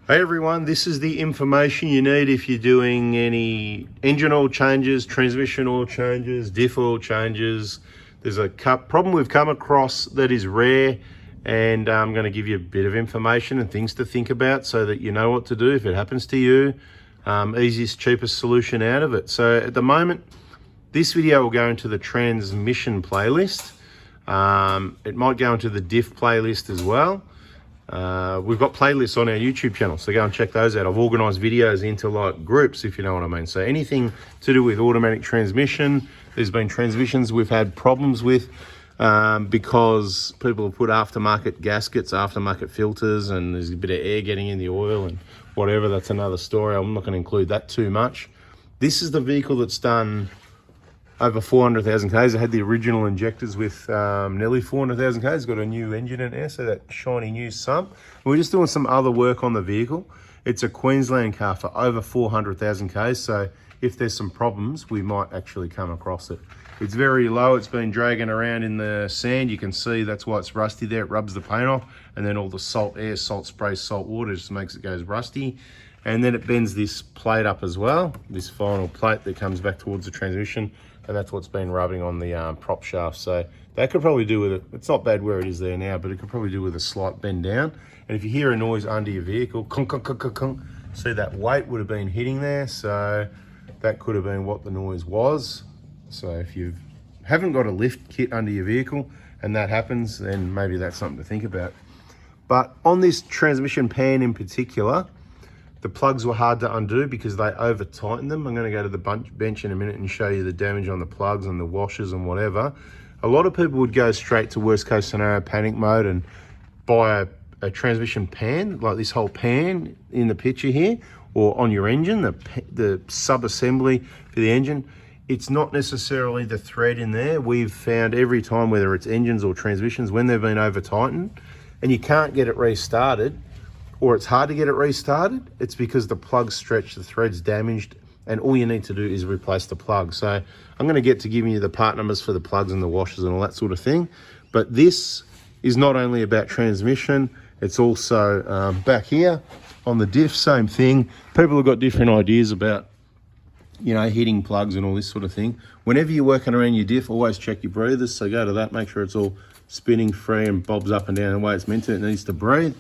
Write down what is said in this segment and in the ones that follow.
Hey everyone, this is the information you need if you're doing any engine oil changes, transmission oil changes, diff oil changes. There's a problem we've come across that is rare, and I'm going to give you a bit of information and things to think about so that you know what to do if it happens to you. Easiest, cheapest solution out of it. So at the moment, this video will go into the transmission playlist. It might go into the diff playlist as well. We've got playlists on our YouTube channel, so go and check those out. I've organized videos into like groups, if you know what I mean. So anything to do with automatic transmission, there's been transmissions we've had problems with because people have put aftermarket gaskets, aftermarket filters, and there's a bit of air getting in the oil and whatever. That's another story. I'm not going to include that too much. This is the vehicle that's done over 400,000 Ks. I had the original injectors with nearly 400,000 Ks. Got a new engine in there, so that shiny new sump. We're just doing some other work on the vehicle. It's a Queensland car for over 400,000 Ks, so if there's some problems, we might actually come across it. It's very low. It's been dragging around in the sand. You can see that's why it's rusty there. It rubs the paint off, and then all the salt air, salt spray, salt water just makes it goes rusty. And then it bends this plate up as well, this final plate that comes back towards the transmission, and that's what's been rubbing on the prop shaft. So that could probably do with it. It's not bad where it is there now, but it could probably do with a slight bend down. And if you hear a noise under your vehicle, clunk, clunk, clunk, clunk, see that weight would have been hitting there. So that could have been what the noise was. So if you haven't got a lift kit under your vehicle and that happens, then maybe that's something to think about. But on this transmission pan in particular, the plugs were hard to undo because they over tightened them. I'm going to go to the bench in a minute and show you the damage on the plugs and the washers and whatever. A lot of people would go straight to worst case scenario panic mode and buy a transmission pan, like this whole pan in the picture here, or on your engine, the sub-assembly for the engine. It's not necessarily the thread in there. We've found every time, whether it's engines or transmissions, when they've been over tightened and you can't get it restarted, or it's hard to get it restarted, it's because the plug's stretched, the thread's damaged, and all you need to do is replace the plug. So I'm going to get to giving you the part numbers for the plugs and the washers and all that sort of thing. But this is not only about transmission, it's also back here on the diff, same thing. People have got different ideas about, you know, hitting plugs and all this sort of thing. Whenever you're working around your diff, always check your breathers. So go to that, make sure it's all spinning free and bobs up and down the way it's meant to. It needs to breathe.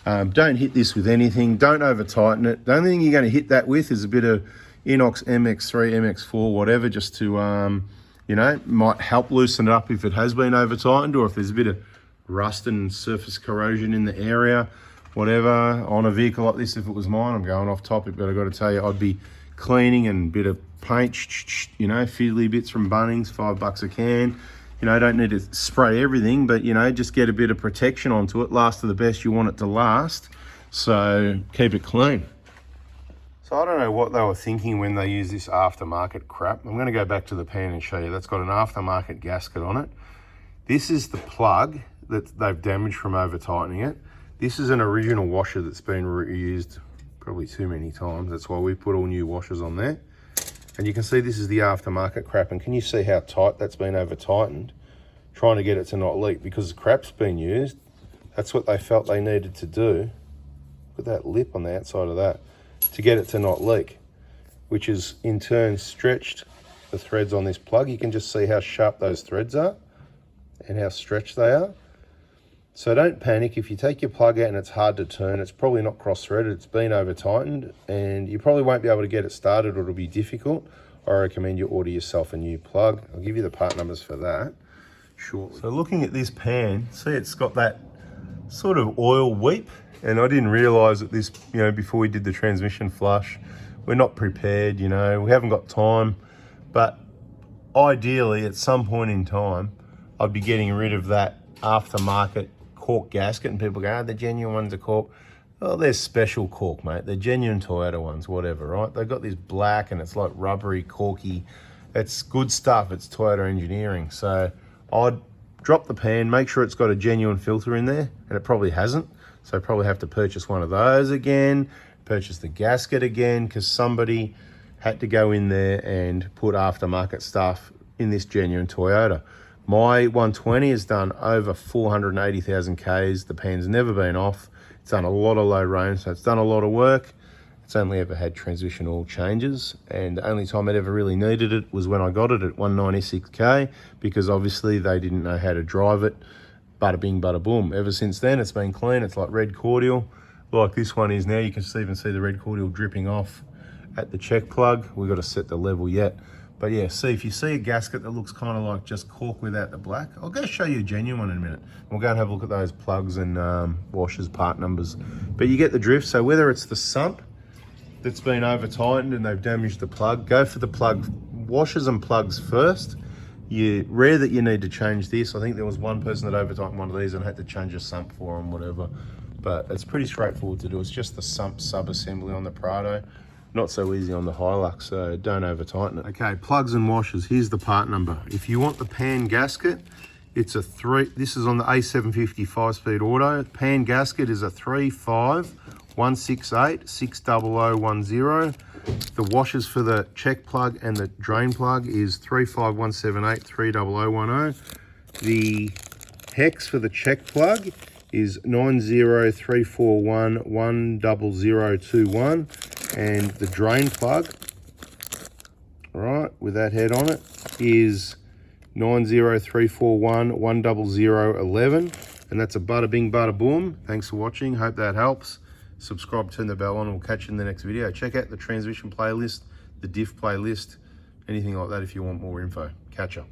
Don't hit this with anything. Don't over tighten it. The only thing you're going to hit that with is a bit of Inox MX3, MX4, whatever, just to, you know, might help loosen it up if it has been over tightened, or if there's a bit of rust and surface corrosion in the area, whatever. On a vehicle like this, if it was mine, I'm going off topic, but I've got to tell you, I'd be cleaning and a bit of paint, you know, fiddly bits from Bunnings, $5 a can. You know, don't need to spray everything, but, you know, just get a bit of protection onto it. Last to the best you want it to last, so keep it clean. So I don't know what they were thinking when they use this aftermarket crap. I'm going to go back to the pan and show you. That's got an aftermarket gasket on it. This is the plug that they've damaged from over tightening it. This is an original washer that's been reused probably too many times. That's why we put all new washers on there. And you can see this is the aftermarket crap, and can you see how tight that's been over tightened, trying to get it to not leak because the crap's been used. That's what they felt they needed to do. Look at that lip on the outside of that, to get it to not leak, which has in turn stretched the threads on this plug. You can just see how sharp those threads are and how stretched they are. So don't panic. If you take your plug out and it's hard to turn, it's probably not cross-threaded, it's been over-tightened, and you probably won't be able to get it started, or it'll be difficult. I recommend you order yourself a new plug. I'll give you the part numbers for that shortly. So looking at this pan, see it's got that sort of oil weep, and I didn't realise that this, you know, before we did the transmission flush, we're not prepared, you know, we haven't got time, but ideally at some point in time, I'd be getting rid of that aftermarket cork gasket, and people go, oh, the genuine ones are cork. Oh, they're special cork, mate. They're genuine Toyota ones, whatever, right? They've got this black and it's like rubbery, corky. It's good stuff. It's Toyota engineering. So I'd drop the pan, make sure it's got a genuine filter in there, and it probably hasn't. So I probably have to purchase one of those again, purchase the gasket again, because somebody had to go in there and put aftermarket stuff in this genuine Toyota. My 120 has done over 480,000 Ks. The pan's never been off. It's done a lot of low range, so it's done a lot of work. It's only ever had transmission oil changes, and the only time it ever really needed it was when I got it at 196k, because obviously they didn't know how to drive it. Bada bing, bada boom. Ever since then, it's been clean. It's like red cordial, like this one is now. You can even see the red cordial dripping off at the check plug. We've got to set the level yet. But yeah, see, if you see a gasket that looks kind of like just cork without the black, I'll go show you a genuine one in a minute. We'll go and have a look at those plugs and washers, part numbers. But you get the drift. So whether it's the sump that's been over tightened and they've damaged the plug, go for the plug washers and plugs first. Rare that you need to change this. I think there was one person that over tightened one of these and had to change a sump for them, whatever. But it's pretty straightforward to do. It's just the sump sub-assembly on the Prado. Not so easy on the Hilux, so don't over tighten it. Okay, plugs and washers, here's the part number. If you want the pan gasket, it's a this is on the A750 5-speed auto. Pan gasket is a 35168 60010. The washers for the check plug and the drain plug is 35178 30010. The hex for the check plug is 90341 10021. And the drain plug, right, with that head on it, is 90341 10011. And that's a bada bing, bada boom. Thanks for watching. Hope that helps. Subscribe, turn the bell on. We'll catch you in the next video. Check out the transmission playlist, the diff playlist, anything like that if you want more info. Catch ya.